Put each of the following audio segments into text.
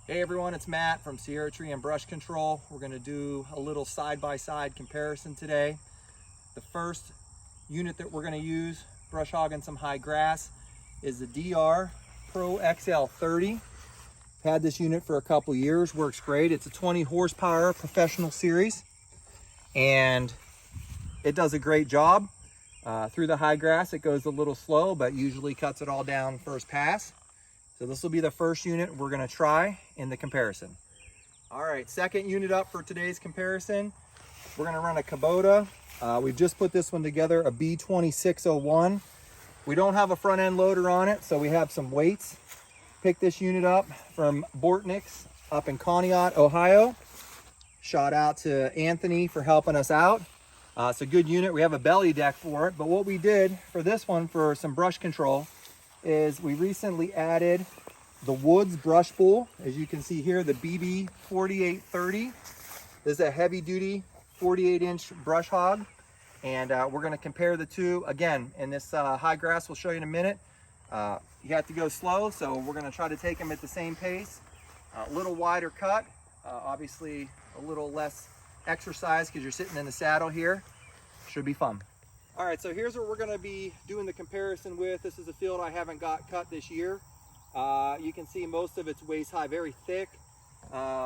Hey everyone, it's Matt from Sierra Tree and Brush Control. We're going to do a little side-by-side comparison today. The first unit that we're going to use, brush hogging some high grass, is the DR Pro XL30. Had this unit for a couple years, works great. It's a 20 horsepower professional series and it does a great job. Through the high grass it goes a little slow, but usually cuts it all down first pass. So this will be the first unit we're going to try in the comparison. All right, second unit up for today's comparison. We're going to run a KUBOTA. We've just put this one together, a B2601. We don't have a front end loader on it, so we have some weights. Picked this unit up from Bortnick's up in Conneaut, Ohio. Shout out to Anthony for helping us out. It's a good unit. We have a belly deck for it, but what we did for this one for some brush control is we recently added the Woods BRUSHBULL. As you can see here, the BB48.30. This is a heavy duty 48-inch brush hog, and we're going to compare the two again in this high grass. We'll show you in a minute. You have to go slow, so we're going to try to take them at the same pace. A little wider cut, obviously a little less exercise because you're sitting in the saddle here. Should be fun. All right, so here's what we're going to be doing the comparison with. This is a field I haven't got cut this year. You can see most of it's waist high, very thick.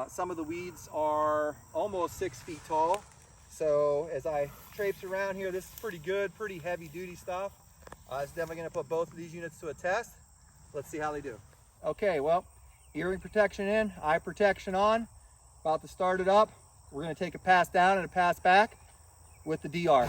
Some of the weeds are almost 6 feet tall. So as I traipse around here, this is pretty good, pretty heavy duty stuff. It's definitely going to put both of these units to a test. Let's see how they do. Okay, well, earring protection in, eye protection on. About to start it up. We're going to take a pass down and a pass back with the DR.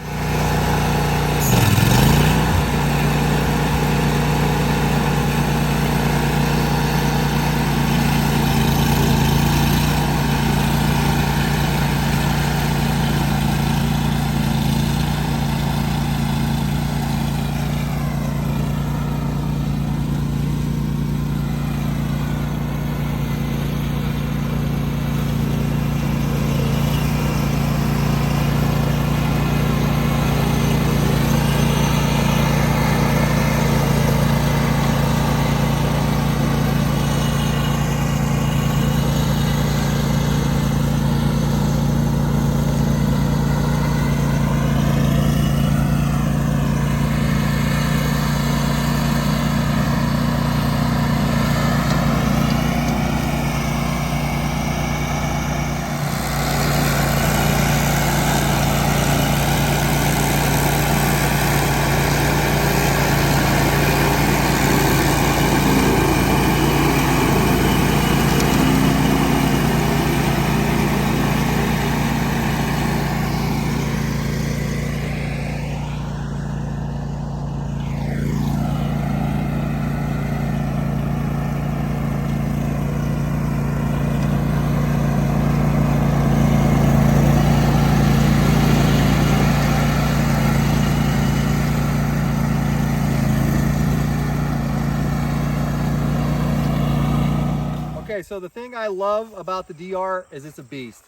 Okay, so the thing I love about the DR is it's a beast.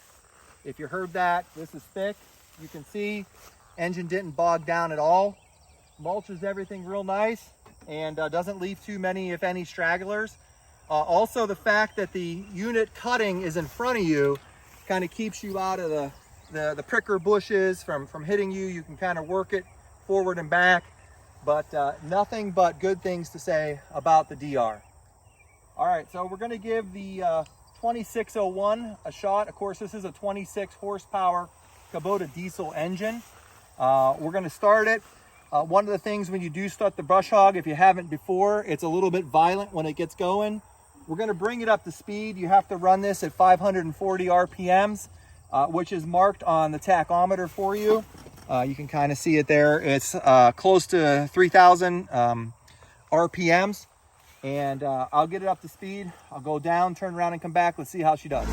If you heard that, this is thick. You can see engine didn't bog down at all. Mulches everything real nice and doesn't leave too many, if any, stragglers. Also, the fact that the unit cutting is in front of you kind of keeps you out of the pricker bushes from hitting you. You can kind of work it forward and back, but nothing but good things to say about the DR. All right, so we're going to give the 2601 a shot. Of course, this is a 26 horsepower KUBOTA diesel engine. We're going to start it. One of the things when you do start the brush hog, if you haven't before, it's a little bit violent when it gets going. We're going to bring it up to speed. You have to run this at 540 RPMs, which is marked on the tachometer for you. You can kind of see it there. It's close to 3,000 RPMs. And I'll get it up to speed. I'll go down, turn around and come back. Let's see how she does.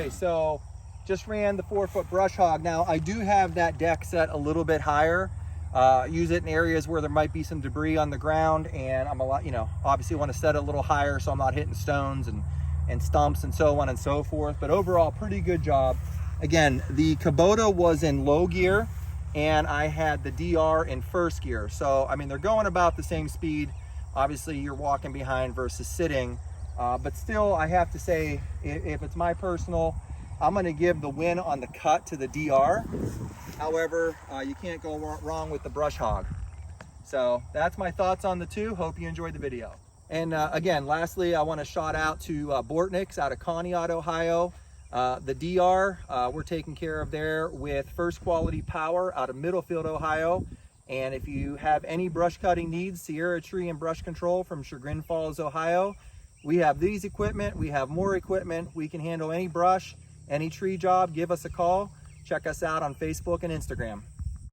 Okay, so just ran the 4-foot brush hog. Now I do have that deck set a little bit higher. Use it in areas where there might be some debris on the ground, and I'm obviously want to set it a little higher so I'm not hitting stones and stumps and so on and so forth. But overall, pretty good job. Again, the KUBOTA was in low gear and I had the DR in first gear. So, I mean, they're going about the same speed. Obviously you're walking behind versus sitting, but still I have to say, if it's my personal, I'm gonna give the win on the cut to the DR. However, you can't go wrong with the brush hog. So that's my thoughts on the two. Hope you enjoyed the video. And again, lastly, I want to shout out to Bortnick's out of Conneaut, Ohio. The DR, we're taking care of there with First Quality Power out of Middlefield, Ohio. And if you have any brush cutting needs, Sierra Tree and Brush Control from Chagrin Falls, Ohio, we have these equipment, we have more equipment. We can handle any brush, any tree job. Give us a call. Check us out on Facebook and Instagram.